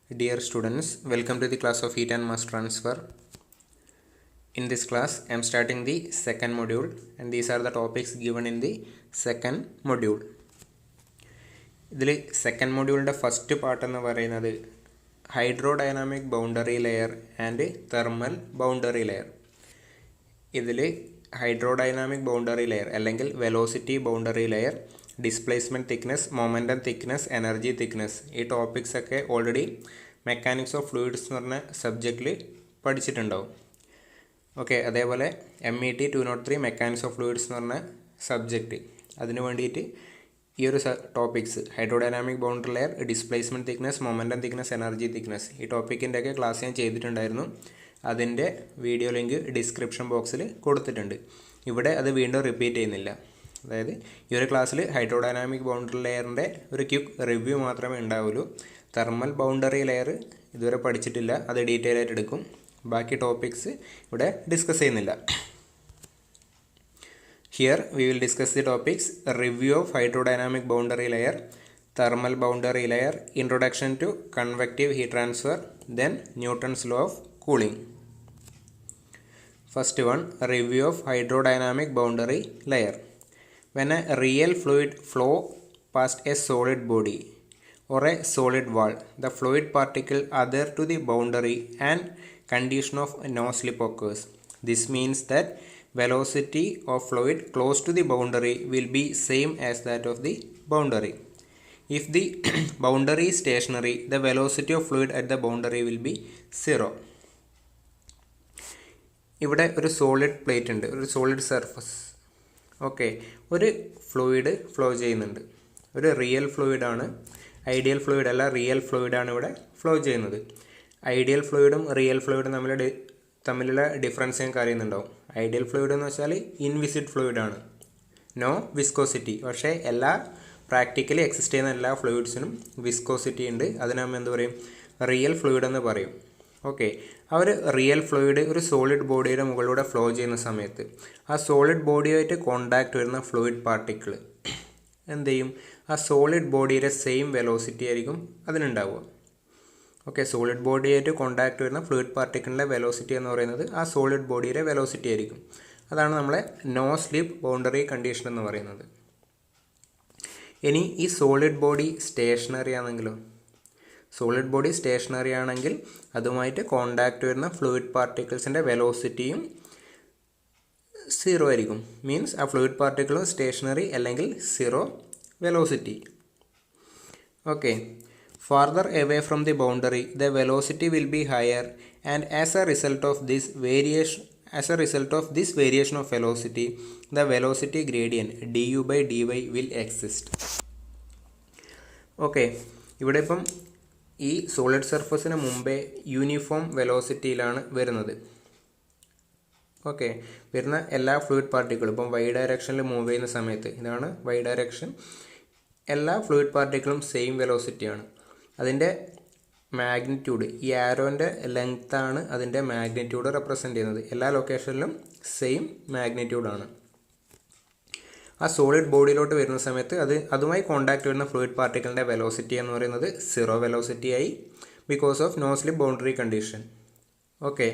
Dear students, welcome to the class of heat and mass transfer. In this class, I am starting the second module and these are the topics given in the second module. ഇതിൽ second മൊഡ്യൂളിൻ്റെ first part എന്ന് പറയുന്നത് hydrodynamic boundary layer and thermal boundary layer. ഇതിൽ hydrodynamic boundary layer അല്ലെങ്കിൽ velocity boundary layer, displacement thickness, momentum thickness, energy thickness, ഈ topics ഒക്കെ already mechanics of fluids എന്ന് പറഞ്ഞ സബ്ജക്റ്റിൽ പഠിച്ചിട്ടുണ്ടാവും. Okay, അതേപോലെ MET 203 മെക്കാനിക്സ് ഓഫ് ഫ്ലൂയിഡ്സ് എന്ന് പറഞ്ഞ സബ്ജക്റ്റ്, അതിന് വേണ്ടിയിട്ട് ഈ ഒരു topics hydrodynamic boundary layer, displacement thickness, momentum thickness, energy thickness, ഈ ടോപ്പിക്കിൻ്റെയൊക്കെ ക്ലാസ് ഞാൻ ചെയ്തിട്ടുണ്ടായിരുന്നു. അതിൻ്റെ വീഡിയോ ലിങ്ക് ഡിസ്ക്രിപ്ഷൻ ബോക്സിൽ കൊടുത്തിട്ടുണ്ട്. ഇവിടെ അത് വീണ്ടും റിപ്പീറ്റ് ചെയ്യുന്നില്ല. അതായത് ഈ ഒരു ക്ലാസ്സിൽ ഹൈഡ്രോഡൈനാമിക് ബൗണ്ടറി ലെയറിൻ്റെ ഒരു ക്വിക്ക് റിവ്യൂ മാത്രമേ ഉണ്ടാവുള്ളൂ. തെർമൽ ബൗണ്ടറി ലെയർ ഇതുവരെ പഠിച്ചിട്ടില്ല, അത് ഡീറ്റെയിൽ ആയിട്ട് എടുക്കും. ബാക്കി ടോപ്പിക്സ് ഇവിടെ ഡിസ്കസ് ചെയ്യുന്നില്ല. Here we will discuss the topics: review of hydrodynamic boundary layer, thermal boundary layer, introduction to convective heat transfer, then Newton's law of cooling. First one, review of hydrodynamic boundary layer. When a real fluid flow past a solid body or a solid wall, the fluid particle adhere to the boundary and condition of no slip occurs. This means that velocity of fluid close to the boundary will be same as that of the boundary. If the boundary is stationary, the velocity of fluid at the boundary will be 0. ഇവിടെ ഒരു solid plate ഉണ്ട്, ഒരു solid surface. Okay, ഒരു fluid flow ചെയ്യുന്നുണ്ട്. ഒരു real ഫ്ലൂയിഡാണ്, ideal fluid അല്ല, real ഫ്ലൂയിഡാണ് ഇവിടെ flow ചെയ്യുന്നത്. ഐഡിയൽ ഫ്ലൂയിഡും റിയൽ ഫ്ലൂയിഡും തമ്മിലുള്ള ഡിഫറൻസ് ഞങ്ങൾക്ക് അറിയുന്നുണ്ടാവും. ഐഡിയൽ ഫ്ലൂയിഡ് എന്ന് വെച്ചാൽ ഇൻവിസിഡ് ഫ്ലൂയിഡാണ്, നോ വിസ്കോസിറ്റി. പക്ഷേ പ്രാക്ടിക്കലി എക്സിസ്റ്റ് ചെയ്യുന്ന എല്ലാ ഫ്ലൂയിഡ്സിനും വിസ്കോസിറ്റി ഉണ്ട്. അതിന് നമ്മൾ എന്ത് പറയും? റിയൽ ഫ്ലൂയിഡ് എന്ന് പറയും. ഓക്കെ, ആ ഒരു റിയൽ ഫ്ലൂയിഡ് ഒരു സോളിഡ് ബോഡിയുടെ മുകളിലൂടെ ഫ്ലോ ചെയ്യുന്ന സമയത്ത് ആ സോളിഡ് ബോഡിയായിട്ട് കോണ്ടാക്ട് വരുന്ന ഫ്ലൂയിഡ് പാർട്ടിക്കിൾ എന്ത് ചെയ്യും? ആ സോളിഡ് ബോഡിയുടെ സെയിം വെലോസിറ്റി ആയിരിക്കും അതിനുണ്ടാവുക. ഓക്കെ, സോളിഡ് ബോഡിയായിട്ട് കോണ്ടാക്ട് വരുന്ന ഫ്ലൂയിഡ് പാർട്ടിക്കിളിൻ്റെ വെലോസിറ്റി എന്ന് പറയുന്നത് ആ സോളിഡ് ബോഡിയുടെ വെലോസിറ്റി ആയിരിക്കും. അതാണ് നമ്മളെ നോ സ്ലിപ്പ് ബൗണ്ടറി കണ്ടീഷൻ എന്ന് പറയുന്നത്. ഇനി ഈ സോളിഡ് ബോഡി സ്റ്റേഷനറി ആണെങ്കിലോ? സോളിഡ് ബോഡി സ്റ്റേഷനറി ആണെങ്കിൽ അതുമായിട്ട് കോണ്ടാക്ട് വരുന്ന ഫ്ലൂയിഡ് പാർട്ടിക്കിൾസിൻ്റെ വെലോസിറ്റിയും 0 ആയിരിക്കും. മീൻസ് ആ ഫ്ലൂയിഡ് പാർട്ടിക്കിളും സ്റ്റേഷനറി അല്ലെങ്കിൽ 0 velocity. Okay, farther away from the boundary, the velocity will be higher, and as a result of this variation of velocity, the velocity gradient du by dy will exist. Okay, ഇവിടെ ഇപ്പം ഈ solid സർഫസിന് മുമ്പേ uniform വെലോസിറ്റിയിലാണ് വരുന്നത്. Okay, വരുന്ന എല്ലാ fluid പാർട്ടിക്കിളും ഇപ്പം Y ഡയറക്ഷനിൽ move ചെയ്യുന്ന സമയത്ത്, ഇതാണ് വൈ ഡയറക്ഷൻ, എല്ലാ ഫ്ലൂയിഡ് പാർട്ടിക്കിളും സെയിം വെലോസിറ്റിയാണ്. അതിൻ്റെ മാഗ്നിറ്റ്യൂഡ്, ഈ ആരോൻ്റെ ലെങ്ത്താണ് അതിൻ്റെ മാഗ്നിറ്റ്യൂഡ് റെപ്രസെൻ്റ് ചെയ്യുന്നത്. എല്ലാ ലൊക്കേഷനിലും സെയിം മാഗ്നിറ്റ്യൂഡാണ്. ആ സോളിഡ് ബോഡിയിലോട്ട് വരുന്ന സമയത്ത് അതുമായി കോണ്ടാക്ട് വരുന്ന ഫ്ലൂയിഡ് പാർട്ടിക്കിളിൻ്റെ വെലോസിറ്റി എന്ന് പറയുന്നത് 0 വെലോസിറ്റി ആയി, because of no slip boundary condition. Okay,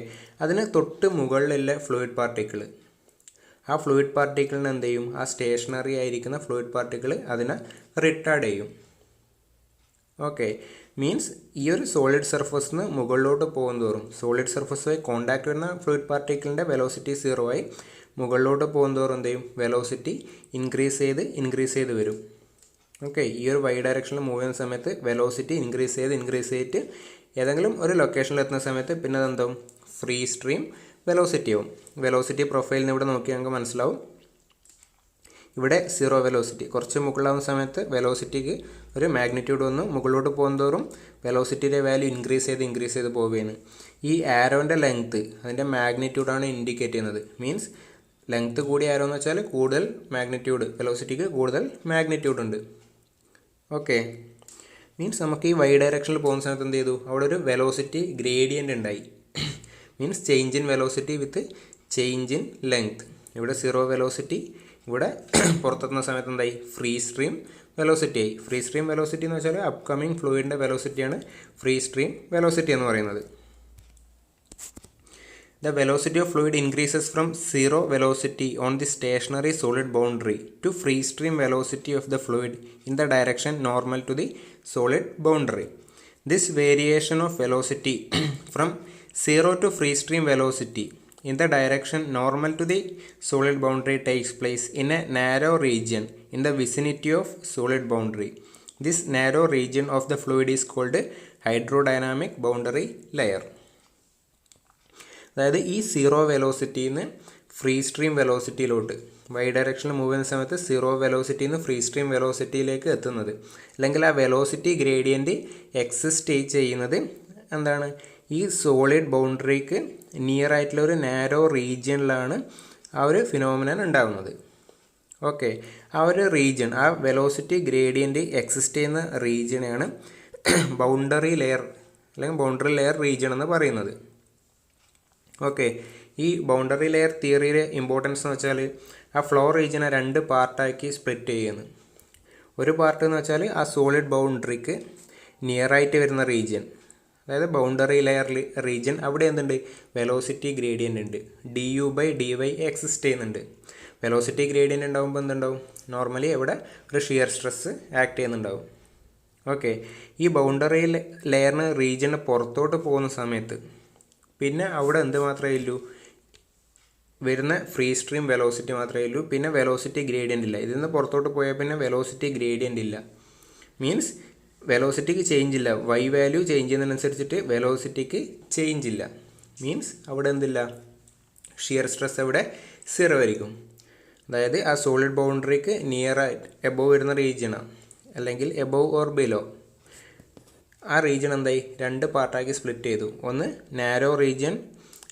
അതിന് തൊട്ട് മുകളിലുള്ള ഫ്ലൂയിഡ് പാർട്ടിക്കിൾ, ആ ഫ്ലൂയിഡ് പാർട്ടിക്കിളിന് എന്ത് ചെയ്യും? ആ സ്റ്റേഷനറി ആയിരിക്കുന്ന ഫ്ലൂയിഡ് പാർട്ടിക്കിൾ അതിനെ റിട്ടാർഡ് ചെയ്യും. ഓക്കെ, മീൻസ് ഈ ഒരു സോളിഡ് സർഫസിന് മുകളിലോട്ട് പോകുന്തോറും, സോളിഡ് സർഫസുമായി കോണ്ടാക്ട് വരുന്ന ഫ്ലൂയിഡ് പാർട്ടിക്കിളിൻ്റെ വെലോസിറ്റി 0 ആയി, മുകളിലോട്ട് പോകുന്തോറും എന്ത് ചെയ്യും? വെലോസിറ്റി ഇൻക്രീസ് ചെയ്ത് വരും. ഓക്കെ, ഈ ഒരു വൈ ഡയറക്ഷനിൽ മൂവ് ചെയ്യുന്ന സമയത്ത് വെലോസിറ്റി ഇൻക്രീസ് ചെയ്തിട്ട് ഏതെങ്കിലും ഒരു ലൊക്കേഷനിൽ എത്തുന്ന സമയത്ത് പിന്നെ അതെന്താവും? ഫ്രീ സ്ട്രീം വെലോസിറ്റി ആവും. വെലോസിറ്റി പ്രൊഫൈലിന് ഇവിടെ നോക്കിയാൽ നമുക്ക് മനസ്സിലാവും. ഇവിടെ 0 വെലോസിറ്റി, കുറച്ച് മുകളിലാവുന്ന സമയത്ത് വെലോസിറ്റിക്ക് ഒരു മാഗ്നിറ്റ്യൂഡ് വന്ന് മുകളിലോട്ട് പോകുന്തോറും വെലോസിറ്റിയുടെ വാല്യൂ ഇൻക്രീസ് ചെയ്ത് പോവുകയാണ്. ഈ ആരോൻ്റെ ലെങ്ത്ത് അതിൻ്റെ മാഗ്നിറ്റ്യൂഡാണ് ഇൻഡിക്കേറ്റ് ചെയ്യുന്നത്. മീൻസ് ലെങ്ത്ത് കൂടിയ ആരോ എന്ന് വെച്ചാൽ കൂടുതൽ മാഗ്നിറ്റ്യൂഡ്, വെലോസിറ്റിക്ക് കൂടുതൽ മാഗ്നിറ്റ്യൂഡ് ഉണ്ട്. ഓക്കെ, മീൻസ് നമുക്ക് ഈ വൈ ഡയറക്ഷനിൽ പോകുന്ന സമയത്ത് എന്ത് ചെയ്തു? അവിടെ ഒരു വെലോസിറ്റി ഗ്രേഡിയൻ്റ് ഉണ്ടായി. Means change in velocity with change in length. ഇവിടെ 0 വെലോസിറ്റി, ഇവിടെ പുറത്തെത്തുന്ന സമയത്ത് എന്തായി? ഫ്രീ സ്ട്രീം വെലോസിറ്റി ആയി. ഫ്രീ സ്ട്രീം വെലോസിറ്റി എന്ന് വെച്ചാൽ അപ്കമിങ് ഫ്ലൂയിഡിൻ്റെ വെലോസിറ്റിയാണ് ഫ്രീ സ്ട്രീം വെലോസിറ്റി എന്ന് പറയുന്നത്. The velocity of fluid increases from zero velocity on the stationary solid boundary to free stream velocity of the fluid in the direction normal to the solid boundary. This variation of velocity from zero to free stream velocity in the direction normal to the solid boundary takes place in a narrow region in the vicinity of solid boundary. This narrow region of the fluid is called hydrodynamic boundary layer. അതായത് ഈ zero വെലോസിറ്റിയിൽ നിന്ന് free stream വെലോസിറ്റിയിലോട്ട് Y ഡയറക്ഷനിൽ move ചെയ്യുന്ന സമയത്ത് zero വെലോസിറ്റിയിൽ നിന്ന് free stream വെലോസിറ്റിയിലേക്ക് എത്തുന്നത്, അല്ലെങ്കിൽ ആ വെലോസിറ്റി ഗ്രേഡിയൻറ്റ് എക്സിസ്റ്റ് ചെയ്യുന്നത് എന്താണ്? ഈ സോളിഡ് ബൗണ്ടറിക്ക് നിയർ ആയിട്ടുള്ള ഒരു നാരോ റീജിയനിലാണ് ആ ഒരു ഫിനോമിനൻ ഉണ്ടാകുന്നത്. ഓക്കെ, ആ ഒരു റീജിയൻ, ആ വെലോസിറ്റി ഗ്രേഡിയൻറ്റ് എക്സിസ്റ്റ് ചെയ്യുന്ന റീജിയനാണ് ബൗണ്ടറി ലെയർ അല്ലെങ്കിൽ ബൗണ്ടറി ലെയർ റീജിയൻ എന്ന് പറയുന്നത്. ഓക്കെ, ഈ ബൗണ്ടറി ലെയർ തിയറിയുടെ ഇമ്പോർട്ടൻസ് എന്ന് വെച്ചാൽ ആ ഫ്ലോ റീജിയനെ രണ്ട് പാർട്ടാക്കി സ്പ്ലിറ്റ് ചെയ്യുന്നു. ഒരു പാർട്ട് എന്ന് വെച്ചാൽ ആ സോളിഡ് ബൗണ്ടറിക്ക് നിയറായിട്ട് വരുന്ന റീജിയൻ, അതായത് ബൗണ്ടറി ലെയർ റീജിയൻ. അവിടെ എന്തുണ്ട്? വെലോസിറ്റി ഗ്രേഡിയൻ്റ് ഉണ്ട്, du/dy എക്സിസ്റ്റ് ചെയ്യുന്നുണ്ട്. വെലോസിറ്റി ഗ്രേഡിയൻ്റ് ഉണ്ടാകുമ്പോൾ എന്തുണ്ടാവും? നോർമലി അവിടെ ഒരു ഷിയർ സ്ട്രെസ് ആക്ട് ചെയ്യുന്നുണ്ടാവും. ഓക്കെ, ഈ ബൗണ്ടറി ലെയറിന് റീജിയന് പുറത്തോട്ട് പോകുന്ന സമയത്ത് പിന്നെ അവിടെ എന്ത് മാത്രമേ ഉള്ളൂ? വരുന്ന ഫ്രീ സ്ട്രീം വെലോസിറ്റി മാത്രമേ ഉള്ളൂ. പിന്നെ വെലോസിറ്റി ഗ്രേഡിയൻ്റ് ഇല്ല. ഇതിൽ നിന്ന് പുറത്തോട്ട് പോയാൽ പിന്നെ വെലോസിറ്റി ഗ്രേഡിയൻ്റ് ഇല്ല. മീൻസ് വെലോസിറ്റിക്ക് ചേഞ്ച് ഇല്ല. വൈ വാല്യൂ ചേഞ്ച് ചെയ്യുന്നതിനനുസരിച്ചിട്ട് വെലോസിറ്റിക്ക് ചേഞ്ച് ഇല്ല. മീൻസ് അവിടെ എന്തില്ല? ഷിയർ സ്ട്രെസ് അവിടെ സീറോ ആയിരിക്കും. അതായത് ആ സോളിഡ് ബൗണ്ടറിക്ക് നിയർ ആയിട്ട് എബോവ് വരുന്ന റീജിയനാണ്, അല്ലെങ്കിൽ എബോവ് ഓർ ബിലോ. ആ റീജിയൻ എന്തായി? രണ്ട് പാർട്ടാക്കി സ്പ്ലിറ്റ് ചെയ്തു. ഒന്ന് narrow region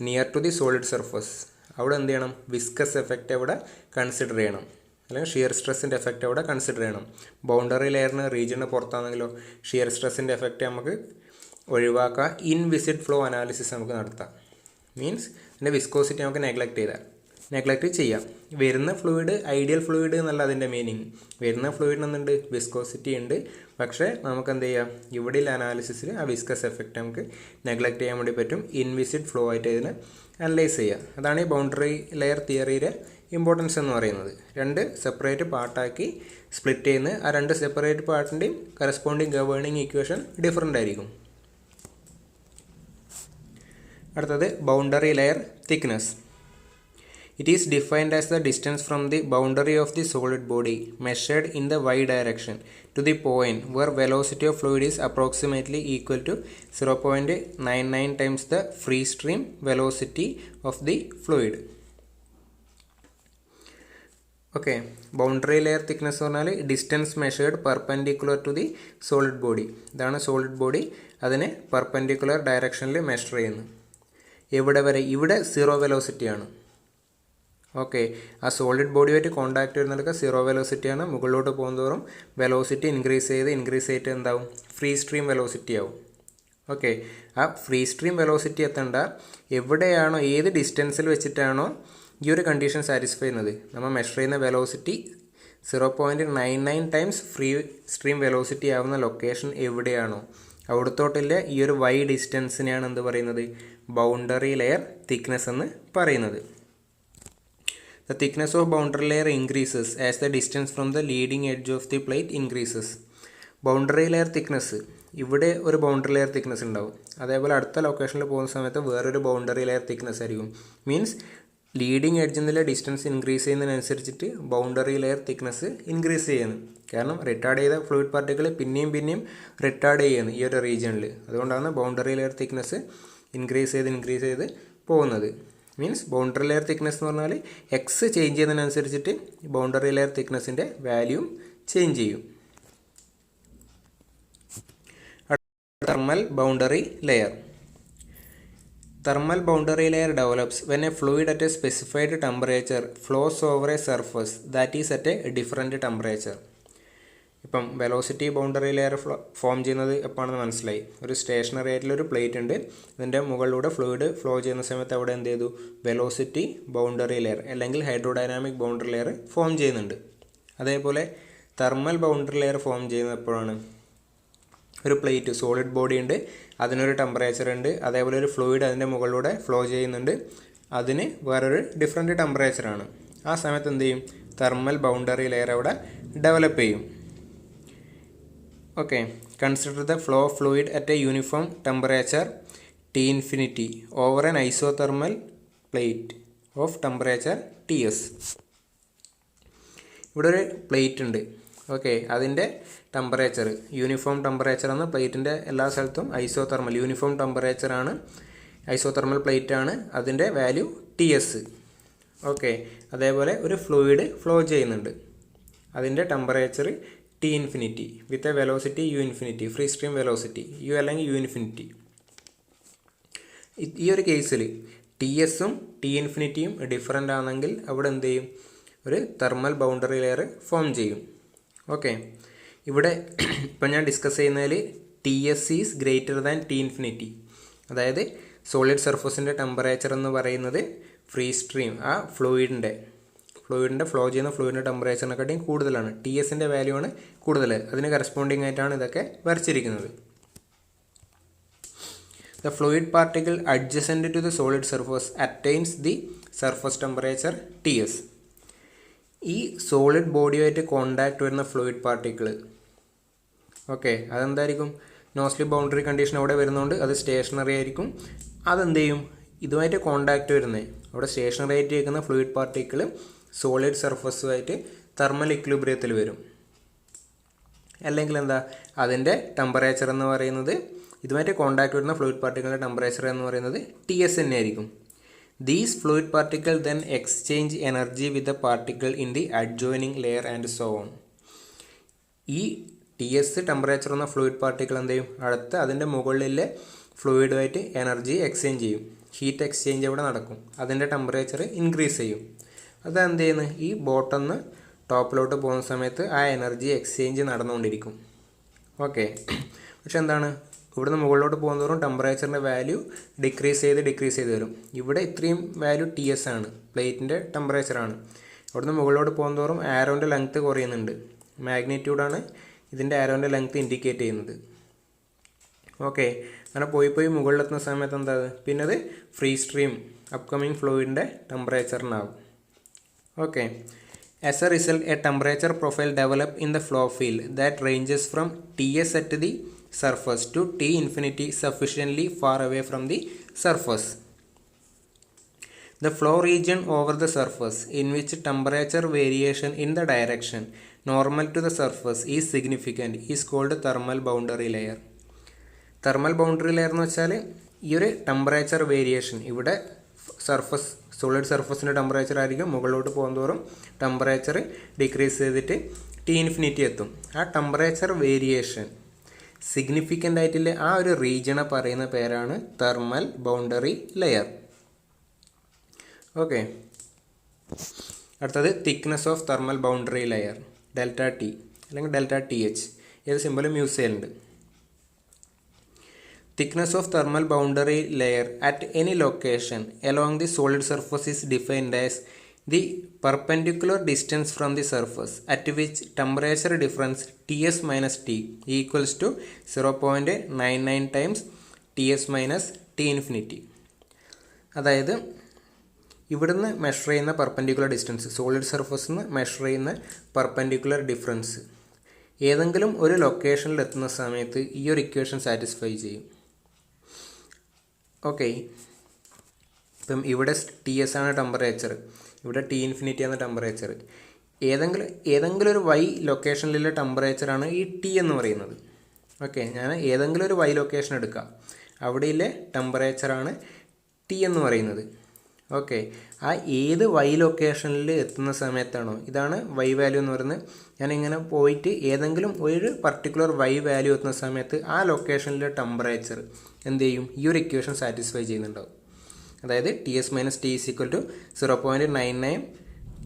near to the solid surface. അവിടെ എന്ത് ചെയ്യണം? വിസ്കസ് എഫക്റ്റ് അവിടെ കൺസിഡർ ചെയ്യണം, അല്ലെങ്കിൽ ഷിയർ സ്ട്രെസ്സിൻ്റെ എഫക്റ്റ് അവിടെ കൺസിഡർ ചെയ്യണം. ബൗണ്ടറി ലെയറിന് റീജിയന് പുറത്താണെങ്കിലോ ഷിയർ സ്ട്രെസ്സിൻ്റെ എഫക്റ്റ് നമുക്ക് ഒഴിവാക്കാം. ഇൻവിസിഡ് ഫ്ലോ അനാലിസിസ് നമുക്ക് നടത്താം. മീൻസ് അതിൻ്റെ വിസ്കോസിറ്റി നമുക്ക് നെഗ്ലക്റ്റ് ചെയ്യാം. വരുന്ന ഫ്ലൂയിഡ് ഐഡിയൽ ഫ്ലൂയിഡ് എന്നല്ല അതിൻ്റെ മീനിങ്. വരുന്ന ഫ്ലൂയിഡിന് എന്തുണ്ട്? വിസ്കോസിറ്റി ഉണ്ട്. പക്ഷേ നമുക്ക് എന്ത് ചെയ്യാം? ഇവിടെയുള്ള അനാലിസിസിൽ ആ വിസ്കസ് എഫക്റ്റ് നമുക്ക് നെഗ്ലക്റ്റ് ചെയ്യാൻ വേണ്ടി പറ്റും. ഇൻവിസിഡ് ഫ്ലോ ആയിട്ട് ഇതിനെ അനലൈസ് ചെയ്യുക. അതാണ് ഈ ബൗണ്ടറി ലെയർ തിയറിയുടെ ഇമ്പോർട്ടൻസ് എന്ന് പറയുന്നത്. രണ്ട് സെപ്പറേറ്റ് പാർട്ടാക്കി സ്പ്ലിറ്റ് ചെയ്യുന്ന ആ രണ്ട് സെപ്പറേറ്റ് പാർട്ടിൻ്റെയും കറസ്പോണ്ടിങ് ഗവേണിങ് ഇക്വേഷൻ ഡിഫറൻ്റ് ആയിരിക്കും. അടുത്തത് boundary layer thickness. It is defined as the distance from the boundary of the solid body measured in the y direction to the point where velocity of fluid is approximately equal to 0.99 times the free stream velocity of the fluid. Okay, boundary layer thickness എന്ന് പറഞ്ഞാൽ distance measured perpendicular to the solid body. ഇതാണ് solid body. അതിനെ perpendicular ഡയറക്ഷനിൽ measure ചെയ്യുന്നു. എവിടെ വരെ? ഇവിടെ zero വെലോസിറ്റിയാണ്. ഓക്കെ, ആ സോളിഡ് ബോഡിയുമായിട്ട് കോൺടാക്ട് വരുന്നതൊക്കെ സീറോ വെലോസിറ്റിയാണ്. മുകളിലോട്ട് പോകുന്നതോറും വെലോസിറ്റി ഇൻക്രീസ് ചെയ്തിട്ട് എന്താവും? ഫ്രീ സ്ട്രീം വെലോസിറ്റി ആവും. ഓക്കെ, ആ ഫ്രീ സ്ട്രീം വെലോസിറ്റി എത്തേണ്ട എവിടെയാണോ, ഏത് ഡിസ്റ്റൻസിൽ വെച്ചിട്ടാണോ ഈ ഒരു കണ്ടീഷൻ സാറ്റിസ്ഫൈ ചെയ്യുന്നത്, നമ്മൾ മെഷർ ചെയ്യുന്ന velocity 0.99 times free stream velocity ആവുന്ന ലൊക്കേഷൻ എവിടെയാണോ അവിടത്തോട്ടില്ല ഈ ഒരു വൈ ഡിസ്റ്റൻസിനെയാണ് എന്ത് പറയുന്നത്? ബൗണ്ടറി ലെയർ തിക്നെസ് എന്ന് പറയുന്നത്. The thickness of boundary layer increases as the distance from the leading edge of the plate increases. Boundary layer thickness, ഇവിടെ ഒരു ബൗണ്ടറി ലെയർ തിക്നെസ് ഉണ്ടാവും. അതേപോലെ അടുത്ത ലൊക്കേഷനിൽ പോകുന്ന സമയത്ത് വേറൊരു ബൗണ്ടറി ലെയർ തിക്നെസ് ആയിരിക്കും. മീൻസ് ലീഡിങ് എഡ്ജിൽ നിന്നുള്ള ഡിസ്റ്റൻസ് ഇൻക്രീസ് ചെയ്യുന്നതിനനുസരിച്ചിട്ട് ബൗണ്ടറി ലെയർ തിക്നെസ് ഇൻക്രീസ് ചെയ്യുന്നു. കാരണം റിട്ടാർഡ് ചെയ്ത ഫ്ലൂയിഡ് പാർട്ടിക്കിൾ പിന്നെയും റിട്ടാർഡ് ചെയ്യുന്നു ഈ ഒരു റീജിയനിൽ. അതുകൊണ്ടാണ് ബൗണ്ടറി ലെയർ തിക്നെസ് ഇൻക്രീസ് ചെയ്ത് പോകുന്നത്. മീൻസ് ബൗണ്ടറി ലെയർ തിക്നെസ് എന്ന് പറഞ്ഞാൽ എക്സ് ചേഞ്ച് ചെയ്യുന്നതിനനുസരിച്ചിട്ട് ബൗണ്ടറി ലെയർ തിക്നെസ്സിൻ്റെ വാല്യൂം ചേഞ്ച് ചെയ്യും. Thermal boundary layer. Thermal boundary layer develops when a fluid at a specified temperature flows over a surface that is at a different temperature. ഇപ്പം velocity boundary layer form ചെയ്യുന്നത് എപ്പോഴാണെന്ന് മനസ്സിലായി. ഒരു stationery ആയിട്ടുള്ളൊരു plate ഉണ്ട്, അതിൻ്റെ മുകളിലൂടെ ഫ്ലൂയിഡ് ഫ്ലോ ചെയ്യുന്ന സമയത്ത് അവിടെ എന്ത് ചെയ്തു, വെലോസിറ്റി ബൗണ്ടറി ലെയർ അല്ലെങ്കിൽ ഹൈഡ്രോഡൈനാമിക് ബൗണ്ടറി ലെയർ ഫോം ചെയ്യുന്നുണ്ട്. അതേപോലെ തെർമൽ ബൗണ്ടറി ലെയർ ഫോം ചെയ്യുന്നത് എപ്പോഴാണ്, ഒരു പ്ലേറ്റ് സോളിഡ് ബോഡി ഉണ്ട്, അതിനൊരു ടെമ്പറേച്ചർ ഉണ്ട്, അതേപോലെ ഒരു ഫ്ലൂയിഡ് അതിൻ്റെ മുകളിലൂടെ ഫ്ലോ ചെയ്യുന്നുണ്ട്, അതിന് വേറൊരു ഡിഫറെൻറ്റ് ടെമ്പറേച്ചറാണ്. ആ സമയത്ത് എന്ത് ചെയ്യും, തെർമൽ ബൗണ്ടറി ലെയർ അവിടെ ഡെവലപ്പ് ചെയ്യും. Okay, consider the flow of fluid at A uniform temperature T infinity over an isothermal plate of temperature TS. ഇവിടെ ഒരു പ്ലേറ്റ് ഉണ്ട്. ഓക്കെ, അതിൻ്റെ ടെമ്പറേച്ചർ യൂണിഫോം ടെമ്പറേച്ചർ ആണ്. പ്ലേറ്റിൻ്റെ എല്ലാ സ്ഥലത്തും ഐസോതെർമൽ യൂണിഫോം ടെമ്പറേച്ചറാണ്, ഐസോതെർമൽ പ്ലേറ്റ് ആണ്, അതിൻ്റെ വാല്യൂ TS. ഓക്കെ, അതേപോലെ ഒരു ഫ്ലൂയിഡ് ഫ്ലോ ചെയ്യുന്നുണ്ട്, അതിൻ്റെ temperature T infinity with a velocity U infinity, free stream velocity U അല്ലെങ്കിൽ U ഇൻഫിനിറ്റി. ഈ ഒരു കേസിൽ TSഉം T ഇൻഫിനിറ്റിയും ഡിഫറൻ്റ് ആണെങ്കിൽ അവിടെ എന്ത് ചെയ്യും, ഒരു തെർമൽ ബൗണ്ടറി ലെയർ ഫോം ചെയ്യും. ഓക്കെ, ഇവിടെ ഇപ്പം ഞാൻ ഡിസ്കസ് ചെയ്യുന്നതിൽ TS is greater than T infinity. അതായത് സോളിഡ് സർഫസിൻ്റെ ടെമ്പറേച്ചർ എന്ന് പറയുന്നത് ഫ്രീ സ്ട്രീം ആ ഫ്ലൂയിഡിൻ്റെ ഫ്ലോ ചെയ്യുന്ന ഫ്ലൂയിഡിൻ്റെ ടെമ്പറേച്ചറിനെക്കാട്ടിയും കൂടുതലാണ്. TSൻ്റെ വാല്യൂ ആണ് കൂടുതൽ. അതിന് കറസ്പോണ്ടിങ് ആയിട്ടാണ് ഇതൊക്കെ വരച്ചിരിക്കുന്നത്. The fluid particle adjacent to the solid surface attains the surface temperature TS. ഈ സോളിഡ് ബോഡിയുമായിട്ട് കോണ്ടാക്ട് വരുന്ന ഫ്ലൂയിഡ് പാർട്ടിക്കിൾ, ഓക്കെ, അതെന്തായിരിക്കും, നോ സ്ലിപ്പ് ബൗണ്ടറി കണ്ടീഷൻ അവിടെ വരുന്നതുകൊണ്ട് അത് സ്റ്റേഷനറി ആയിരിക്കും. അതെന്ത് ചെയ്യും, ഇതുമായിട്ട് കോണ്ടാക്ട് വരുന്നത് അവിടെ സ്റ്റേഷനറി ആയിട്ട് ഇരിക്കുന്ന ഫ്ലൂയിഡ് പാർട്ടിക്കിൾ സോളിഡ് സർഫസുമായിട്ട് തെർമൽ ഇക്വിലിബ്രിയത്തിൽ വരും. അല്ലെങ്കിൽ എന്താ, അതിൻ്റെ ടെമ്പറേച്ചർ എന്ന് പറയുന്നത്, ഇതുമായിട്ട് കോണ്ടാക്ട് വരുന്ന ഫ്ലൂയിഡ് പാർട്ടിക്കിളിൻ്റെ ടെമ്പറേച്ചർ എന്ന് പറയുന്നത് TS തന്നെ ആയിരിക്കും. These fluid particle then exchange energy with the particle in the adjoining layer and so on. ഈ TS ടെമ്പറേച്ചർ എന്ന ഫ്ലൂയിഡ് പാർട്ടിക്കിൾ എന്ത് ചെയ്യും, അടുത്ത് അതിൻ്റെ മുകളിലെ ഫ്ലൂയിഡുമായിട്ട് എനർജി എക്സ്ചേഞ്ച് ചെയ്യും. ഹീറ്റ് എക്സ്ചേഞ്ച് അവിടെ നടക്കും, അതിൻ്റെ ടെമ്പറേച്ചർ ഇൻക്രീസ് ചെയ്യും. അതെന്ത് ചെയ്യുന്നു, ഈ ബോട്ടന്ന് ടോപ്പിലോട്ട് പോകുന്ന സമയത്ത് ആ എനർജി എക്സ്ചേഞ്ച് നടന്നുകൊണ്ടിരിക്കും. ഓക്കെ, പക്ഷെ എന്താണ്, ഇവിടുന്ന് മുകളിലോട്ട് പോകുന്നതോറും ടെമ്പറേച്ചറിൻ്റെ വാല്യൂ ഡിക്രീസ് ചെയ്ത് വരും. ഇവിടെ ഇത്രയും വാല്യൂ TS ആണ്, പ്ലേറ്റിൻ്റെ ടെമ്പറേച്ചറാണ്. ഇവിടുന്ന് മുകളിലോട്ട് പോകുന്നതോറും ആരോൻ്റെ ലെങ്ത്ത് കുറയുന്നുണ്ട്. മാഗ്നിറ്റ്യൂഡാണ് ഇതിൻ്റെ ആരോൻ്റെ ലെങ്ത്ത് ഇൻഡിക്കേറ്റ് ചെയ്യുന്നത്. ഓക്കെ, അങ്ങനെ പോയി മുകളിലെത്തുന്ന സമയത്ത് എന്താ, പിന്നെ അത് ഫ്രീ സ്ട്രീം അപ്കമിങ് ഫ്ലൂയിഡിൻ്റെ ടെമ്പറേച്ചറിനാകും. Okay, as a result a temperature profile develop in the flow field that ranges from TS at the surface to T infinity sufficiently far away from the surface. The flow region over the surface in which temperature variation in the direction normal to the surface is significant is called thermal boundary layer. Thermal boundary layer എന്ന് വെച്ചാൽ ഈ ഒരു temperature variation, ഇവിടെ surface solid സർഫസിൻ്റെ temperature ആയിരിക്കും, മുകളിലോട്ട് പോകുന്നതോറും temperature decrease ചെയ്തിട്ട് T infinity എത്തും. ആ ടെമ്പറേച്ചർ വേരിയേഷൻ സിഗ്നിഫിക്കൻ്റ് ആയിട്ടുള്ള ആ ഒരു റീജിയനെ പറയുന്ന പേരാണ് തെർമൽ ബൗണ്ടറി ലെയർ. ഓക്കെ, അടുത്തത് thickness of thermal boundary layer, ΔT അല്ലെങ്കിൽ ΔTH. ഏത് സിമ്പലും യൂസ് ചെയ്യുന്നുണ്ട്. Thickness of thermal boundary layer at any location along the solid surface is defined as the perpendicular distance from the surface at which temperature difference TS minus T equals to 0.99 times TS minus T infinity. അതായത് ഇവിടുന്ന് measure ചെയ്യുന്ന perpendicular distance, solid സർഫസിൽ നിന്ന് measure ചെയ്യുന്ന perpendicular difference ഏതെങ്കിലും ഒരു ലൊക്കേഷനിൽ എത്തുന്ന സമയത്ത് ഈ ഒരു ഇക്വേഷൻ സാറ്റിസ്ഫൈ ചെയ്യും. ഓക്കെ, ഇപ്പം ഇവിടെ TS ആണ് ടെമ്പറേച്ചർ, ഇവിടെ T ഇൻഫിനിറ്റി ആണ് ടെമ്പറേച്ചർ. ഏതെങ്കിലും ഒരു Y ലൊക്കേഷനിലുള്ള ടെമ്പറേച്ചറാണ് ഈ T എന്ന് പറയുന്നത്. ഓക്കെ, ഞാൻ ഏതെങ്കിലും ഒരു Y ലൊക്കേഷൻ എടുക്കാം, അവിടെയിലെ ടെമ്പറേച്ചറാണ് T എന്ന് പറയുന്നത്. ഓക്കെ, ആ ഏത് Y ലൊക്കേഷനിൽ എത്തുന്ന സമയത്താണോ, ഇതാണ് Y വാല്യൂ എന്ന് പറയുന്നത്. ഞാനിങ്ങനെ പോയിട്ട് ഏതെങ്കിലും ഒരു പർട്ടിക്കുലർ Y വാല്യൂ എത്തുന്ന സമയത്ത് ആ ലൊക്കേഷനിലെ ടെമ്പറേച്ചർ എന്ത് ചെയ്യും, ഈ ഒരു ഇക്വേഷൻ സാറ്റിസ്ഫൈ ചെയ്യുന്നുണ്ടാവും. അതായത് TS minus T is equal to 0.99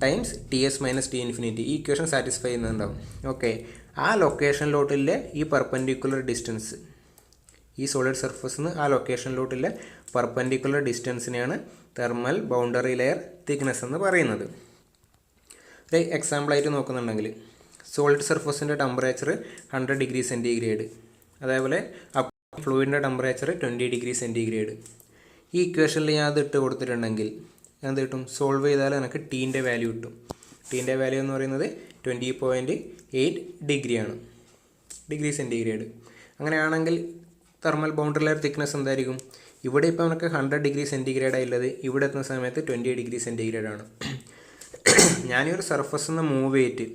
times TS minus T infinity, ഈ ഇക്വേഷൻ സാറ്റിസ്ഫൈ ചെയ്യുന്നുണ്ടാവും. ഓക്കെ, ആ ലൊക്കേഷനിലോട്ടുള്ള ഈ പെർപെൻഡിക്കുലർ ഡിസ്റ്റൻസ്, ഈ സോളിഡ് സർഫസിൽ നിന്ന് ആ ലൊക്കേഷനിലോട്ടുള്ള പെർപെൻഡിക്കുലർ ഡിസ്റ്റൻസിനെയാണ് തെർമൽ ബൗണ്ടറി ലെയർ തിക്നെസ് എന്ന് പറയുന്നത്. ഒരു എക്സാമ്പിളായിട്ട് നോക്കുന്നുണ്ടെങ്കിൽ സോളിഡ് സർഫസിൻ്റെ ടെമ്പറേച്ചർ 100 ഡിഗ്രി സെൻറ്റിഗ്രേഡ്, അതേപോലെ ഫ്ലൂയിഡിൻ്റെ ടെമ്പറേച്ചർ 20 ഡിഗ്രി സെൻറ്റിഗ്രേഡ്. ഈ ഇക്വേഷനിൽ ഞാൻ അത് ഇട്ട് കൊടുത്തിട്ടുണ്ടെങ്കിൽ എന്ത് കിട്ടും? സോൾവ് ചെയ്താൽ എനിക്ക് ടീൻ്റെ വാല്യൂ കിട്ടും. ടീൻ്റെ വാല്യൂ എന്ന് പറയുന്നത് 20.8 ഡിഗ്രിയാണ്, ഡിഗ്രി സെൻറ്റിഗ്രേഡ്. അങ്ങനെയാണെങ്കിൽ തെർമൽ ബൗണ്ടറി ലെയർ തിക്നെസ് എന്തായിരിക്കും? ഇവിടെ ഇപ്പോൾ നമുക്ക് 100 ഡിഗ്രി സെൻറ്റിഗ്രേഡാണ് ഉള്ളത്, ഇവിടെ എത്തുന്ന സമയത്ത് 20 ഡിഗ്രി സെൻറ്റിഗ്രേഡാണ്. ഞാനീ ഒരു സർഫസിൽ നിന്ന് മൂവ് ചെയ്തിട്ട്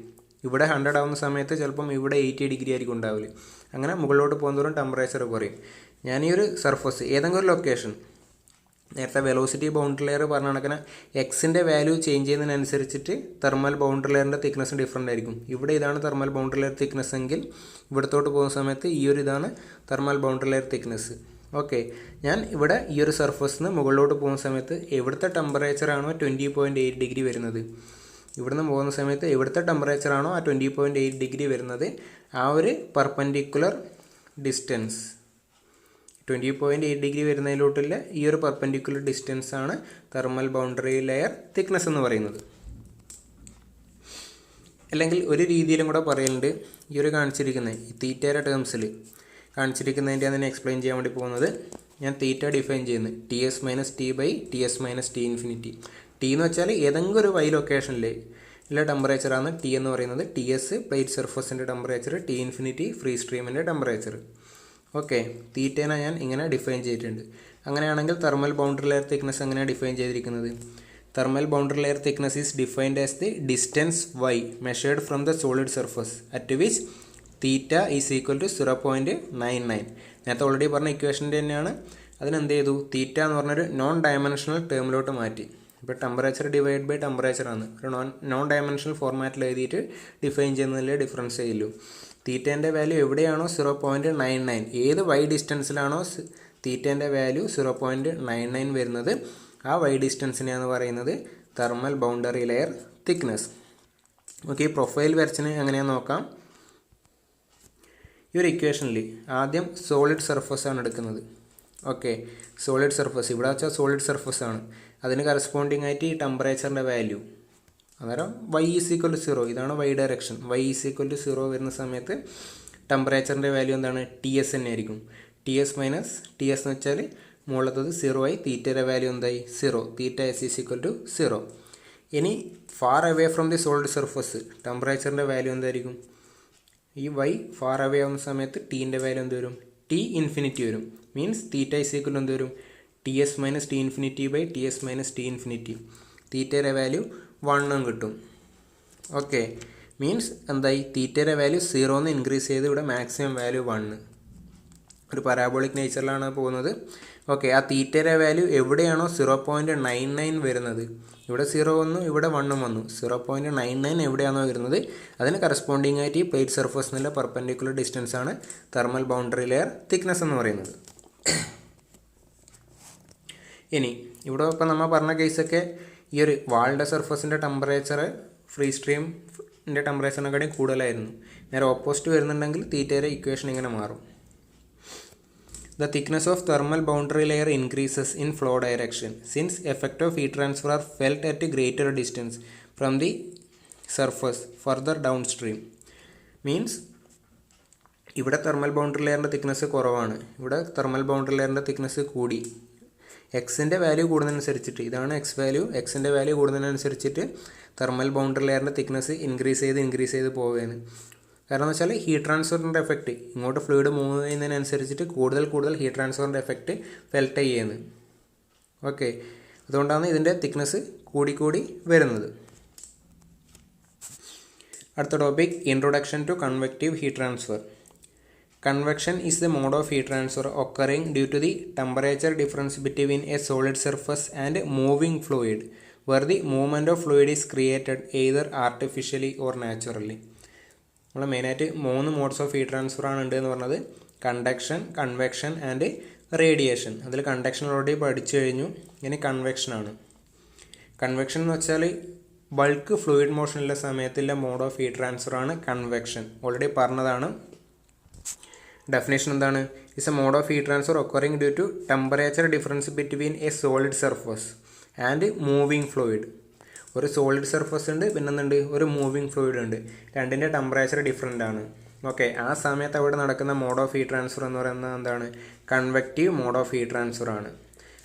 ഇവിടെ 100 ആവുന്ന സമയത്ത് ചിലപ്പം ഇവിടെ 80 ഡിഗ്രി ആയിരിക്കും ഉണ്ടാവില്ല. അങ്ങനെ മുകളിലോട്ട് പോകുന്നതോറും ടെമ്പറേച്ചർ കുറയും. ഞാനീ ഒരു സർഫസ് ഏതെങ്കിലും ഒരു ലൊക്കേഷൻ, നേരത്തെ വെലോസിറ്റി ബൗണ്ടറി ലെയർ പറഞ്ഞ കണക്കിന് എക്സിൻ്റെ വാല്യൂ ചേഞ്ച് ചെയ്യുന്നതിനനുസരിച്ചിട്ട് തെർമൽ ബൗണ്ടറി ലെയറിൻ്റെ തിക്നെസ് ഡിഫറൻ്റ് ആയിരിക്കും. ഇവിടെ ഇതാണ് തെർമൽ ബൗണ്ടറി ലെയർ തിക്നെസ് എങ്കിൽ ഇവിടത്തോട്ട് പോകുന്ന സമയത്ത് ഈ ഒരു ഇതാണ് thermal boundary layer thickness. Okay, ഞാൻ ഇവിടെ ഈ ഒരു സർഫസിൽ നിന്ന് മുകളിലോട്ട് പോകുന്ന സമയത്ത് എവിടുത്തെ ടെമ്പറേച്ചറാണോ 20.8 ഡിഗ്രി വരുന്നത്, ഇവിടുന്ന് പോകുന്ന സമയത്ത് എവിടുത്തെ ടെമ്പറേച്ചറാണോ ആ 20.8 ഡിഗ്രി വരുന്നത്, ആ ഒരു പെർപെൻഡിക്കുലർ ഡിസ്റ്റൻസ് 20.8 ഡിഗ്രി വരുന്നതിലോട്ടുള്ള ഈ ഒരു പെർപെൻഡിക്കുലർ ഡിസ്റ്റൻസ് ആണ് തെർമൽ ബൗണ്ടറി ലെയർ തിക്നെസ് എന്ന് പറയുന്നത്. അല്ലെങ്കിൽ ഒരു രീതിയിലും കൂടെ പറയലുണ്ട്, ഈ ഒരു കാണിച്ചിരിക്കുന്നത് ഈ തീറ്റയുടെ ടേംസിൽ കാണിച്ചിരിക്കുന്നതിൻ്റെ അതിനെ എക്സ്പ്ലെയിൻ ചെയ്യാൻ വേണ്ടി പോകുന്നത്. ഞാൻ തീറ്റ ഡിഫൈൻ ചെയ്യുന്നത് Ts-T/Ts-T ഇൻഫിനിറ്റി. ടി എന്ന് വെച്ചാൽ ഏതെങ്കിലും ഒരു വൈ ലൊക്കേഷനിൽ ഉള്ള ടെമ്പറേച്ചറാണ് ടി എന്ന് പറയുന്നത്. Ts പ്ലേറ്റ് സർഫസിൻ്റെ ടെമ്പറേച്ചർ, T ഇൻഫിനിറ്റി ഫ്രീ സ്ട്രീമിൻ്റെ ടെമ്പറേച്ചർ. ഓക്കെ, തീറ്റേനെ ഞാൻ ഇങ്ങനെ ഡിഫൈൻ ചെയ്തിട്ടുണ്ട്. അങ്ങനെയാണെങ്കിൽ തെർമൽ ബൗണ്ടറി ലെയർ തിക്നെസ് എങ്ങനെയാണ് ഡിഫൈൻ ചെയ്തിരിക്കുന്നത്? Thermal boundary layer thickness is defined as the distance y measured from the solid surface at which theta is equal to 0.99. നേരത്തെ already പറഞ്ഞ ഇക്വേഷൻ്റെ തന്നെയാണ്. അതിനെന്ത് ചെയ്തു? തീറ്റ എന്ന് പറഞ്ഞൊരു നോൺ ഡയമെൻഷണൽ ടേമിലോട്ട് മാറ്റി. ഇപ്പോൾ ടെമ്പറേച്ചർ ഡിവൈഡ് ബൈ ടെമ്പറേച്ചറാണ്, ഒരു നോൺ ഡയമെൻഷണൽ ഫോർമാറ്റിൽ എഴുതിയിട്ട് ഡിഫൈൻ ചെയ്യുന്നതിൽ ഡിഫറൻസ് ചെയ്യില്ലൂ. തീറ്റേൻ്റെ വാല്യൂ എവിടെയാണോ 0.99, ഏത് വൈ ഡിസ്റ്റൻസിലാണോ തീറ്റേൻ്റെ വാല്യൂ 0.99 വരുന്നത്, ആ വൈ ഡിസ്റ്റൻസിനെയാണ് പറയുന്നത് thermal boundary layer thickness. Okay, ഈ പ്രൊഫൈൽ വരച്ചിന് എങ്ങനെയാണെന്ന് നോക്കാം. ഈ ഒരു ഇക്വേഷനിൽ ആദ്യം സോളിഡ് സർഫസ് ആണ് എടുക്കുന്നത്. ഓക്കെ, സോളിഡ് സർഫസ് ഇവിടെ വെച്ചാൽ സോളിഡ് സർഫസ് ആണ്. അതിന് കറസ്പോണ്ടിങ് ആയിട്ട് ഈ ടെമ്പറേച്ചറിൻ്റെ വാല്യൂ, അന്നേരം y = 0, ഇതാണ് y ഡയറക്ഷൻ. y = 0 വരുന്ന സമയത്ത് ടെമ്പറേച്ചറിൻ്റെ വാല്യൂ എന്താണ്? Ts തന്നെ ആയിരിക്കും. Ts മൈനസ് Ts എന്ന് വെച്ചാൽ മുകളിലത്തത് 0 ആയി, തീറ്റയുടെ വാല്യൂ എന്തായി? 0. തീറ്റ S = 0. ഇനി far away from the solid surface ടെമ്പറേച്ചറിൻ്റെ വാല്യൂ എന്തായിരിക്കും? ഈ y ഫാർ അവേ ആവുന്ന സമയത്ത് ടീൻ്റെ വാല്യൂ എന്ത് വരും? T ഇൻഫിനിറ്റി വരും. മീൻസ് തീറ്റ = എന്ത് വരും? Ts - T infinity by Ts - T infinity. തീറ്റയുടെ വാല്യൂ 1 കിട്ടും. ഓക്കെ, മീൻസ് എന്തായി? തീറ്റയുടെ വാല്യൂ 0 ഇൻക്രീസ് ചെയ്ത് ഇവിടെ മാക്സിമം വാല്യൂ 1. ഒരു പരാബോളിക് നേച്ചറിലാണ് പോകുന്നത്. ഓക്കെ, ആ തീറ്റയുടെ വാല്യൂ എവിടെയാണോ 0.99 വരുന്നത്, ഇവിടെ 0 വന്നു, ഇവിടെ 1 വന്നു, 0.99 എവിടെയാണോ വരുന്നത് അതിന് കറസ്പോണ്ടിങ് ആയിട്ട് ഈ പ്ലേറ്റ് സർഫസ് എന്നുള്ള പെർപെൻഡിക്കുലർ ഡിസ്റ്റൻസ് ആണ് തെർമൽ ബൗണ്ടറി ലെയർ തിക്നെസ് എന്ന് പറയുന്നത്. ഇനി ഇവിടെ ഇപ്പം നമ്മൾ പറഞ്ഞ കേസൊക്കെ ഈ ഒരു വാളിൻ്റെ സർഫസിൻ്റെ ടെമ്പറേച്ചർ ഫ്രീ സ്ട്രീമിൻ്റെ ടെമ്പറേച്ചറിനെക്കാളും കൂടുതലായിരുന്നു. നേരെ ഓപ്പോസിറ്റ് വരുന്നുണ്ടെങ്കിൽ തീറ്റയുടെ ഇക്വേഷൻ ഇങ്ങനെ മാറും. The thickness of thermal boundary layer increases in flow direction since effect of heat transfer are felt at a greater distance from the surface further downstream. Means ഇവിടെ thermal boundary ലെയറിൻ്റെ thickness കുറവാണ്, ഇവിടെ thermal boundary ലെയറിൻ്റെ thickness കൂടി. എക്സിൻ്റെ value കൂടുന്നതിനനുസരിച്ചിട്ട്, ഇതാണ് X value, എക്സിൻ്റെ വാല്യൂ കൂടുന്നതിനനുസരിച്ചിട്ട് തെർമൽ ബൗണ്ടറി ലെയറിൻ്റെ തിക്നെസ് ഇൻക്രീസ് ചെയ്ത് പോവുകയാണ്. കാരണം എന്ന് വെച്ചാൽ ഹീറ്റ് ട്രാൻസ്ഫറിൻ്റെ എഫക്റ്റ്, ഇങ്ങോട്ട് ഫ്ലൂയിഡ് മൂവ് ചെയ്യുന്നതിനനുസരിച്ചിട്ട് കൂടുതൽ ഹീറ്റ് ട്രാൻസ്ഫറിൻ്റെ എഫക്റ്റ് ഫെൽറ്റ് ചെയ്യുന്നത്. ഓക്കെ, അതുകൊണ്ടാണ് ഇതിൻ്റെ തിക്നെസ് കൂടി വരുന്നത്. അടുത്ത topic, introduction to convective heat transfer. Convection is the mode of heat transfer occurring due to the temperature difference between a solid surface and moving fluid, where the movement of fluid is created either artificially or naturally. നമ്മൾ മെയിനായിട്ട് 3 modes of heat transfer ആണ് ഉണ്ട് എന്ന് പറഞ്ഞത്. Conduction, convection and radiation. അതിൽ conduction already പഠിച്ചു കഴിഞ്ഞു. ഇനി കൺവെക്ഷൻ ആണ്. കൺവെക്ഷൻ എന്ന് വെച്ചാൽ ബൾക്ക് ഫ്ലൂയിഡ് മോഷനുള്ള സമയത്തുള്ള മോഡ് ഓഫ് ഹീറ്റ് ട്രാൻസ്ഫർ ആണ് കൺവെക്ഷൻ. ഓൾറെഡി പറഞ്ഞതാണ്. ഡെഫിനേഷൻ എന്താണ്? Is a mode of heat transfer occurring due to temperature difference between a solid surface and moving fluid. ഒരു സോളിഡ് സർഫസ് ഉണ്ട്, പിന്നെന്തുണ്ട്, ഒരു മൂവിങ് ഫ്ലൂയിഡ് ഉണ്ട്. രണ്ടിൻ്റെ ടെമ്പറേച്ചർ ഡിഫറെൻ്റ് ആണ്. ഓക്കെ, ആ സമയത്ത് അവിടെ നടക്കുന്ന മോഡ് ഓഫ് ഹീറ്റ് ട്രാൻസ്ഫർ എന്ന് പറയുന്നത് എന്താണ്? Convective mode of heat transfer ആണ്.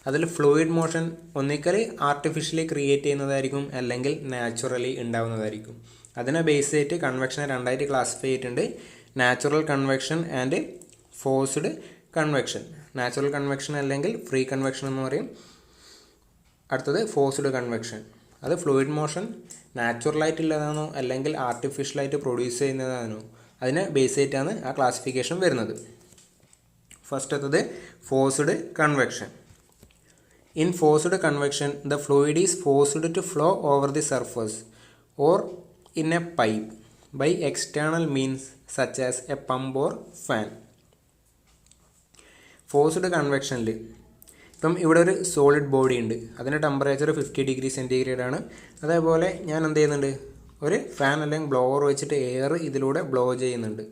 അതിൽ ഫ്ലൂയിഡ് മോഷൻ ഒന്നിക്കൽ ആർട്ടിഫിഷ്യലി ക്രിയേറ്റ് ചെയ്യുന്നതായിരിക്കും, അല്ലെങ്കിൽ നാച്ചുറലി ഉണ്ടാവുന്നതായിരിക്കും. അതിനെ ബേസ് ചെയ്തിട്ട് കൺവെക്ഷനെ രണ്ടായിട്ട് ക്ലാസിഫൈ ചെയ്തിട്ടുണ്ട്. Natural convection and forced convection. Natural convection അല്ലെങ്കിൽ ഫ്രീ കൺവെക്ഷൻ എന്ന് പറയും. അടുത്തത് ഫോഴ്സ്ഡ് കൺവെക്ഷൻ. അത് ഫ്ലൂയിഡ് മോഷൻ നാച്ചുറലായിട്ടുള്ളതാണോ അല്ലെങ്കിൽ ആർട്ടിഫിഷ്യലായിട്ട് പ്രൊഡ്യൂസ് ചെയ്യുന്നതാണോ, അതിനെ ബേസ് ചെയ്തിട്ടാണ് ആ ക്ലാസിഫിക്കേഷൻ വരുന്നത്. ഫസ്റ്റത്തത് forced convection. In forced convection, the fluid is forced to flow over the surface or in a pipe by external means such as a pump or fan. Forced കൺവെക്ഷനിൽ ഇപ്പം ഇവിടെ ഒരു സോളിഡ് ബോഡി ഉണ്ട്, അതിൻ്റെ temperature 50 degree centigrade ആണ്. അതേപോലെ ഞാൻ എന്ത് ചെയ്യുന്നുണ്ട്, ഒരു ഫാൻ അല്ലെങ്കിൽ ബ്ലോവർ വെച്ചിട്ട് എയർ ഇതിലൂടെ ബ്ലോ ചെയ്യുന്നുണ്ട്.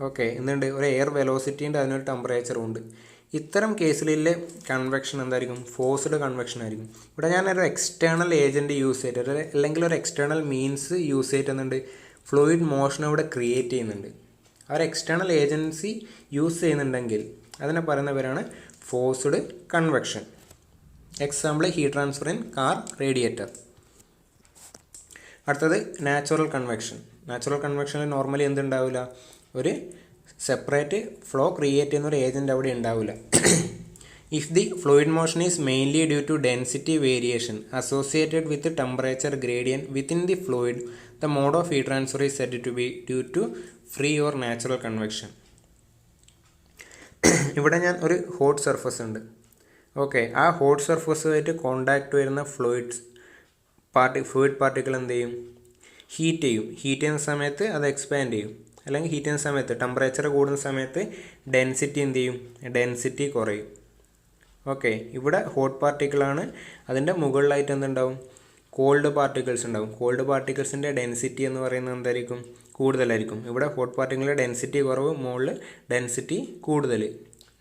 ഓക്കെ, എന്തുണ്ട്, ഒരു എയർ വെലോസിറ്റി ഉണ്ട്, അതിനൊരു ടെമ്പറേച്ചറും ഉണ്ട്. ഇത്തരം കേസിലെ കൺവെക്ഷൻ എന്തായിരിക്കും? ഫോഴ്സ്ഡ് കൺവെക്ഷൻ ആയിരിക്കും. ഇവിടെ ഞാനൊരു എക്സ്റ്റേണൽ ഏജൻറ്റ് യൂസ് ചെയ്തിട്ട് അല്ലെങ്കിൽ ഒരു എക്സ്റ്റേണൽ മീൻസ് യൂസ് ചെയ്തിട്ടുണ്ട് ഫ്ലൂയിഡ് മോഷൻ ഇവിടെ ക്രിയേറ്റ് ചെയ്യുന്നുണ്ട്. ആ ഒരു എക്സ്റ്റേണൽ ഏജൻസി യൂസ് ചെയ്യുന്നുണ്ടെങ്കിൽ അതിനെ പറയുന്ന പേരാണ് forced convection. Example heat transfer in car radiator. അടുത്തത് നാച്ചുറൽ കൺവെക്ഷൻ. നാച്ചുറൽ കൺവെക്ഷനിൽ നോർമലി എന്തുണ്ടാവില്ല, ഒരു സെപ്പറേറ്റ് ഫ്ലോ ക്രിയേറ്റ് ചെയ്യുന്ന ഒരു ഏജൻറ്റ് അവിടെ ഉണ്ടാവില്ല. If the fluid motion is mainly due to density variation associated with temperature gradient within the fluid, the mode of heat transfer is said to be due to free or natural convection. ഇവിടെ ഞാൻ ഒരു hot surface ഉണ്ട്. Okay, ആ hot സർഫസുമായിട്ട് contact വരുന്ന fluid particle എന്ത് ചെയ്യും? Heat ചെയ്യും. Heat ചെയ്യുന്ന സമയത്ത് അത് എക്സ്പാൻഡ് ചെയ്യും, അല്ലെങ്കിൽ ഹീറ്റ് ചെയ്യുന്ന സമയത്ത് ടെമ്പറേച്ചർ കൂടുന്ന സമയത്ത് ഡെൻസിറ്റി എന്ത് ചെയ്യും? ഡെൻസിറ്റി കുറയും. ഓക്കെ, ഇവിടെ ഹോട്ട് പാർട്ടിക്കിളാണ്, അതിൻ്റെ മുകളിലായിട്ട് എന്തുണ്ടാവും? കോൾഡ് പാർട്ടിക്കിൾസ് ഉണ്ടാവും. കോൾഡ് പാർട്ടിക്കിൾസിൻ്റെ ഡെൻസിറ്റി എന്ന് പറയുന്നത് എന്തായിരിക്കും? കൂടുതലായിരിക്കും. ഇവിടെ ഹോട്ട് പാർട്ടിക്കിളിൻ്റെ ഡെൻസിറ്റി കുറവ്, മുകളിൽ ഡെൻസിറ്റി കൂടുതൽ.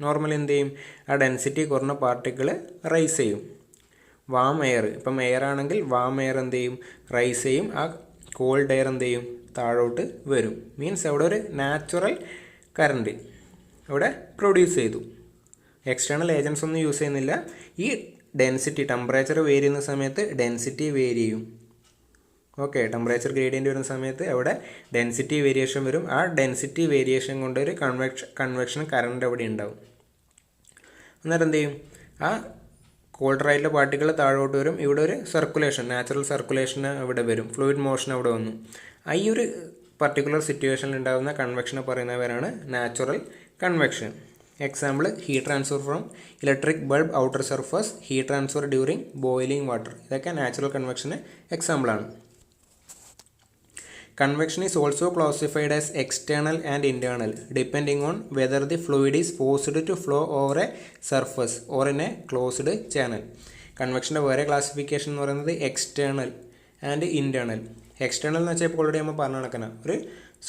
നോർമലി എന്ത് ചെയ്യും? ആ ഡെൻസിറ്റി കുറഞ്ഞ പാർട്ടിക്കിൾ റൈസ് ചെയ്യും. വാം എയർ, ഇപ്പം എയർ ആണെങ്കിൽ വാം എയർ എന്ത് ചെയ്യും? റൈസ് ചെയ്യും. ആ കോൾഡ് എയർ എന്ത് ചെയ്യും? താഴോട്ട് വരും. മീൻസ് അവിടെ ഒരു നാച്ചുറൽ കറണ്ട് അവിടെ പ്രൊഡ്യൂസ് ചെയ്തു. എക്സ്റ്റേണൽ ഏജൻസ് ഒന്നും യൂസ് ചെയ്യുന്നില്ല. ഈ ഡെൻസിറ്റി ടെമ്പറേച്ചർ വേരി ചെയ്യുന്ന സമയത്ത് ഡെൻസിറ്റി വേരി ചെയ്യും. ഓക്കെ, ടെമ്പറേച്ചർ ഗ്രേഡിയൻ്റ് വരുന്ന സമയത്ത് അവിടെ ഡെൻസിറ്റി വേരിയേഷൻ വരും. ആ ഡെൻസിറ്റി വേരിയേഷൻ കൊണ്ട് ഒരു കൺവെക്ഷൻ കറണ്ട് അവിടെ ഉണ്ടാവും. അന്നേരം എന്ത് ചെയ്യും? ആ കോൾഡറായിട്ടുള്ള പാർട്ടിക്കിൾ താഴോട്ട് വരും. ഇവിടെ ഒരു സർക്കുലേഷൻ, നാച്ചുറൽ സർക്കുലേഷൻ ഇവിടെ വരും. ഫ്ലൂയിഡ് മോഷൻ അവിടെ വന്നു. ഈ ഒരു പർട്ടിക്കുലർ സിറ്റുവേഷനിൽ ഉണ്ടാകുന്ന കൺവെക്ഷനെ പറയുന്നവരാണ് natural convection. Example heat transfer from electric bulb outer surface, heat transfer during boiling water. ഇതൊക്കെ നാച്ചുറൽ കൺവെക്ഷന് എക്സാമ്പിളാണ്. Convection is also classified as external and internal depending on whether the fluid is forced to flow over a surface or in a closed channel. Convection വേറെ classification എന്ന് പറയുന്നത് external and internal. External എന്ന് വെച്ചാൽ ഇപ്പോൾ already നമ്മൾ പറഞ്ഞു നടക്കണം, ഒരു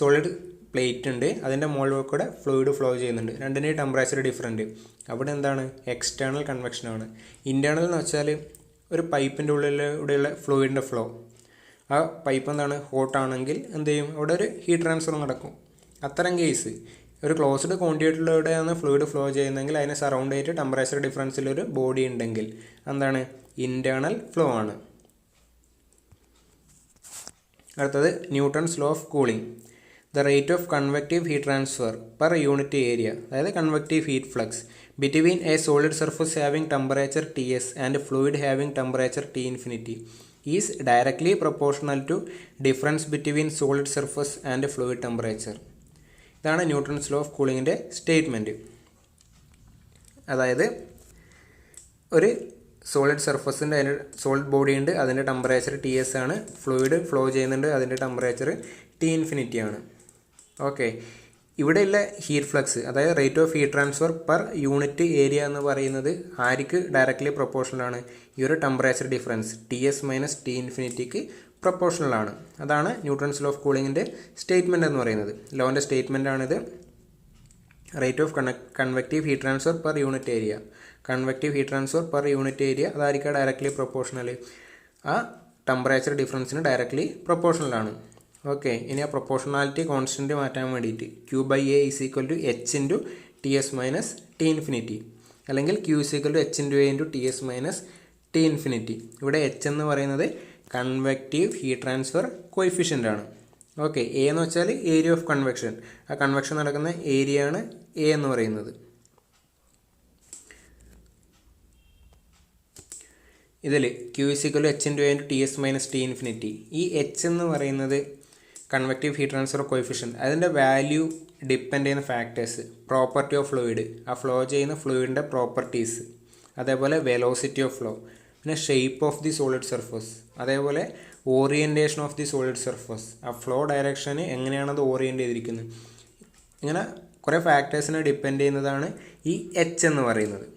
സോളിഡ് പ്ലേറ്റ് ഉണ്ട്, അതിൻ്റെ മുകളിൽ കൂടെ ഫ്ലൂയിഡ് ഫ്ലോ ചെയ്യുന്നുണ്ട്, രണ്ടിൻ്റെയും ടെമ്പറേച്ചർ ഡിഫറൻറ്റ്. അവിടെ എന്താണ്? എക്സ്റ്റേണൽ കൺവെക്ഷനാണ്. ഇൻറ്റേർണൽ എന്ന് വെച്ചാൽ ഒരു പൈപ്പിൻ്റെ ഉള്ളിലൂടെയുള്ള ഫ്ലൂയിഡിൻ്റെ ഫ്ലോ. ആ പൈപ്പ് എന്താണ്? ഹോട്ടാണെങ്കിൽ എന്ത് ചെയ്യും? അവിടെ ഒരു ഹീറ്റ് ട്രാൻസ്ഫർ നടക്കും. അത്തരം കേസ് ഒരു ക്ലോസ്ഡ് ക്വാണ്ടിറ്റിയിലൂടെയാണ് ഫ്ലൂയിഡ് ഫ്ലോ ചെയ്യുന്നതെങ്കിൽ അതിനെ സറൗണ്ട് ചെയ്തിട്ട് ടെമ്പറേച്ചർ ഡിഫറൻസിലൊരു ബോഡി ഉണ്ടെങ്കിൽ എന്താണ്? ഇൻറ്റേർണൽ ഫ്ലോ ആണ്. അടുത്തത് Newton's law of cooling. The rate of convective heat transfer per unit area, അതായത് convective heat flux between a solid surface having temperature Ts and fluid having temperature T infinity is directly proportional to difference between solid surface and fluid temperature. ഇതാണ് Newton's law of കൂളിങ്ങിൻ്റെ statement. അതായത് ഒരു solid സർഫസിൻ്റെ അതിൻ്റെ solid body ഉണ്ട്, അതിൻ്റെ temperature Ts ആണ്, fluid flow ചെയ്യുന്നുണ്ട്, അതിൻ്റെ ടെമ്പറേച്ചർ T infinity ആണ്. ഓക്കെ, ഇവിടെയുള്ള ഹീറ്റ് ഫ്ലക്സ് അതായത് rate of heat transfer per unit area എന്ന് പറയുന്നത് ആർക്ക് ഡയറക്റ്റ്ലി പ്രൊപ്പോർഷണലാണ്? ഈ ഒരു temperature difference Ts minus T ഇൻഫിനിറ്റിക്ക് പ്രൊപ്പോർഷണലാണ്. അതാണ് ന്യൂട്ടൺസ് ലോ ഓഫ് കൂളിങ്ങിൻ്റെ സ്റ്റേറ്റ്മെൻറ്റ് എന്ന് പറയുന്നത്. ലോൻ്റെ സ്റ്റേറ്റ്മെൻ്റ് ആണിത്. Rate of convective heat transfer per unit area. Convective heat transfer per unit area അതായിരിക്കും ഡയറക്റ്റ്ലി പ്രൊപ്പോർഷണൽ. ആ ടെമ്പറേച്ചർ ഡിഫറൻസിന് ഡയറക്റ്റ്ലി പ്രൊപ്പോർഷണലാണ്. ഓക്കെ, ഇനി ആ പ്രൊപ്പോർഷണാലിറ്റി കോൺസ്റ്റൻറ്റ് മാറ്റാൻ വേണ്ടിയിട്ട് Q/A is equal to H into Ts minus T infinity, അല്ലെങ്കിൽ Q is equal to H into A into Ts minus T infinity. ഇവിടെ H എന്ന് പറയുന്നത് കൺവെക്റ്റീവ് ഹീറ്റ് ട്രാൻസ്ഫർ കോയിഫിഷ്യൻ്റ് ആണ്. ഓക്കെ, A എന്ന് വെച്ചാൽ area of convection. ആ convection നടക്കുന്ന area ആണ് A എന്ന് പറയുന്നത്. ഇതിൽ Q is equal to H into A into Ts minus T infinity. ഈ H എന്ന് പറയുന്നത് കൺവെക്റ്റീവ് ഹീറ്റ് ട്രാൻസ്ഫർ കോയിഫിഷ്യൻ്റ്. അതിൻ്റെ വാല്യൂ ഡിപ്പെൻഡ് ചെയ്യുന്ന ഫാക്ടേഴ്സ്, പ്രോപ്പർട്ടി ഓഫ് ഫ്ലൂയിഡ്, ആ ഫ്ലോ ചെയ്യുന്ന ഫ്ലൂയിഡിൻ്റെ പ്രോപ്പർട്ടീസ്, അതേപോലെ വെലോസിറ്റി ഓഫ് ഫ്ലോ, പിന്നെ shape of the solid surface, അതേപോലെ orientation of the solid surface, ആ ഫ്ലോ ഡയറക്ഷന് എങ്ങനെയാണത് ഓറിയൻറ്റ് ചെയ്തിരിക്കുന്നത്. ഇങ്ങനെ കുറേ ഫാക്ടേഴ്സിനെ ഡിപ്പെൻഡ് ചെയ്യുന്നതാണ് ഈ H എന്ന് പറയുന്നത്.